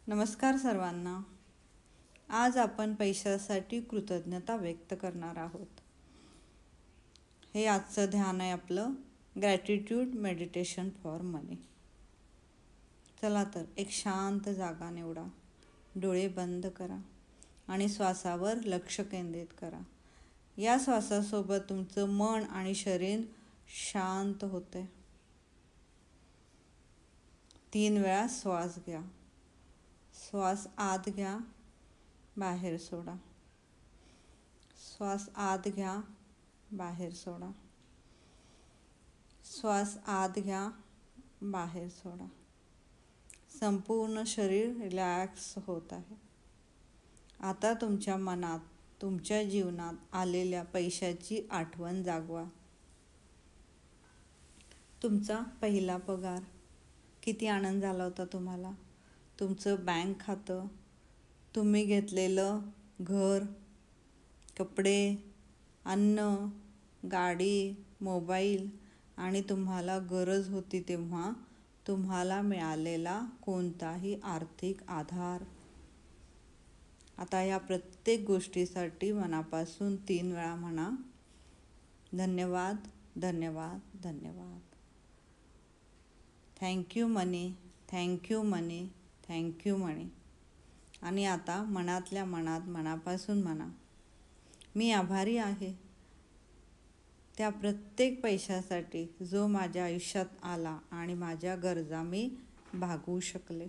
नमस्कार सर्वांना. आज आपण पैशासाठी कृतज्ञता व्यक्त करणार आहोत. हे आजचं ध्यान आहे आपलं, ग्रॅटिट्यूड मेडिटेशन फॉर मनी. चला तर एक शांत जागा निवडा, डोळे बंद करा आणि श्वासावर लक्ष केंद्रित करा. या श्वासासोबत तुमचं मन आणि शरीर शांत होते. 3 वेळा श्वास घ्या. श्वास आत घ्या, बाहेर सोडा. श्वास आत घ्या, बाहेर सोडा. श्वास आत घ्या, बाहेर सोडा. संपूर्ण शरीर रिलॅक्स होत आहे. आता तुमच्या मनात तुमच्या जीवनात आलेल्या पैशाची आठवण जागवा. तुमचा पहिला पगार, किती आनंद झाला होता तुम्हाला. तुमचं बँक खातं, तुम्ही घेतलेलं घर, कपडे, अन्न, गाडी, मोबाईल आणि तुम्हाला गरज होती तेव्हा तुम्हाला मिळालेला कोणताही आर्थिक आधार. आता या प्रत्येक गोष्टीसाठी मनापासून 3 वेळा म्हणा, धन्यवाद, धन्यवाद, धन्यवाद. थँक्यू मनी, थँक्यू मनी, थँक्यू मनी. आणि आता मनातल्या मनात मनापासून म्हणा, मी आभारी आहे त्या प्रत्येक पैशासाठी जो माझ्या आयुष्यात आला आणि माझ्या गरजा मी भागवू शकले.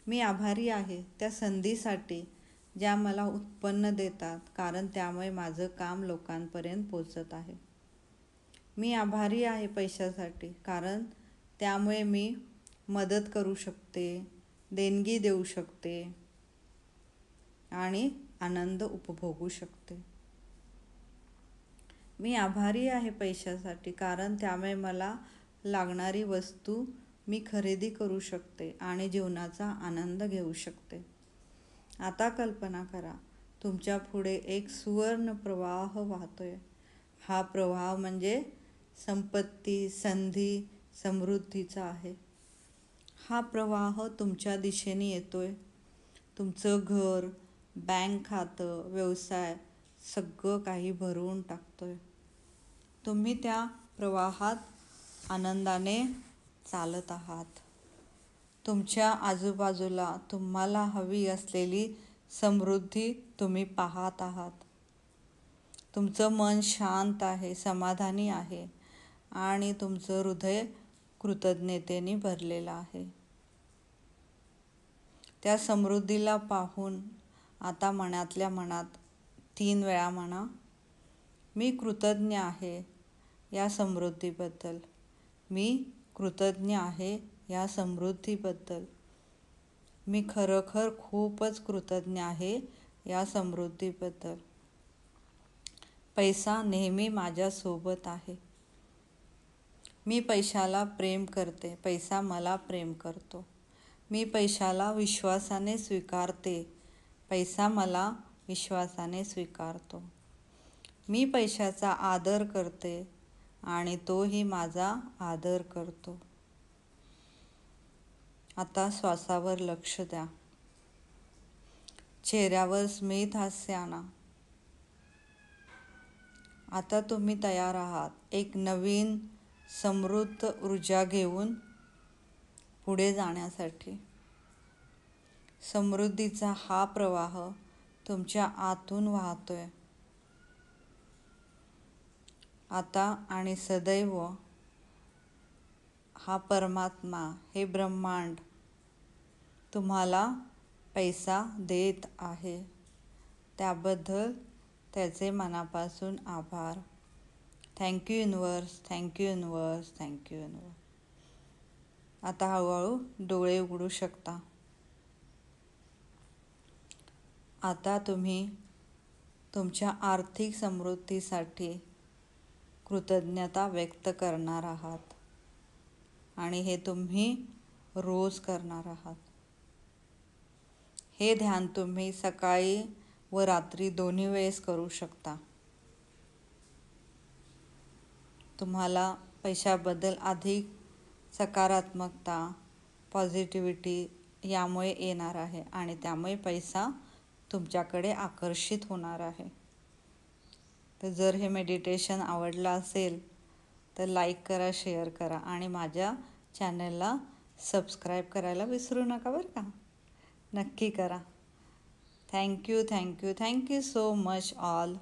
मी आभारी आहे त्या संधीसाठी ज्या मला उत्पन्न देतात, कारण त्यामुळे माझं काम लोकांपर्यंत पोचत आहे. मी आभारी आहे पैशासाठी, कारण त्यामुळे मी मदत करू शकते, देणगी देऊ शकते आणि आनंद उपभोगू शकते. मी आभारी आहे पैशासाठी, कारण त्यामुळे मला लागणारी वस्तू मी खरेदी करू शकते आणि जीवनाचा आनंद घेऊ शकते. आता कल्पना करा, तुमच्या पुढे एक सुवर्ण प्रवाह वाहतोय. हा प्रवाह म्हणजे संपत्ती, संधी, समृद्धीचा आहे. हा प्रवाह तुमच्या दिशेने येतोय. तुमचं घर, बँक खातं, व्यवसाय सगळं काही भरवून टाकतोय. तुम्ही त्या प्रवाहात आनंदाने चालत आहात. तुमच्या आजूबाजूला तुम्हाला हवी असलेली समृद्धी तुम्ही पाहत आहात. तुमचं मन शांत आहे, समाधानी आहे आणि तुमचं हृदय कृतज्ञतेने भरलेलं आहे. त्या समृद्धीला पाहून आता मनातल्या मनात 3 वेळा म्हणा, मी कृतज्ञ आहे या समृद्धीबद्दल. मी कृतज्ञ आहे या समृद्धीबद्दल. मी खरोखर खूपच कृतज्ञ आहे या समृद्धीबद्दल. पैसा नेहमी माझ्यासोबत आहे. मी पैशाला प्रेम करते, पैसा मला प्रेम करतो. मी पैशाला विश्वासाने स्वीकारते, पैसा मला विश्वासाने स्वीकारतो. मी पैशाचा आदर करते आणि तोही माझा आदर करतो. आता श्वासावर लक्ष द्या. चेहऱ्यावर स्मित हास्य आणा. आता तुम्ही तयार आहात एक नवीन समृद्ध ऊर्जा घेऊन पुढे जाण्यासाठी. समृद्धीचा हा प्रवाह तुमच्या आतून वाहतोय. आता आणि सदैव हा परमात्मा, हे ब्रह्मांड तुम्हाला पैसा देत आहे. त्याबद्दल त्याचे मनापासून आभार. Thank you universe, thank you universe, thank you universe. आता हळूहळू डोळे उघडू शकता. आता तुम्ही तुमच्या आर्थिक समृद्धीसाठी कृतज्ञता व्यक्त करणार आहात आणि हे तुम्ही रोज करणार आहात. हे ध्यान तुम्ही सकाळी व रात्री दोन्ही वेळेस करू शकता. तुम्हाला पैशाबद्दल अधिक सकारात्मकता, पॉझिटिव्हिटी यामुळे येणार आहे आणि त्यामुळे पैसा तुमच्याकडे आकर्षित होणार आहे. तर जर हे मेडिटेशन आवडलं असेल तर लाईक करा, शेअर करा आणि माझ्या चॅनलला सबस्क्राईब करायला विसरू नका बरं का. नक्की करा. Thank you so much all.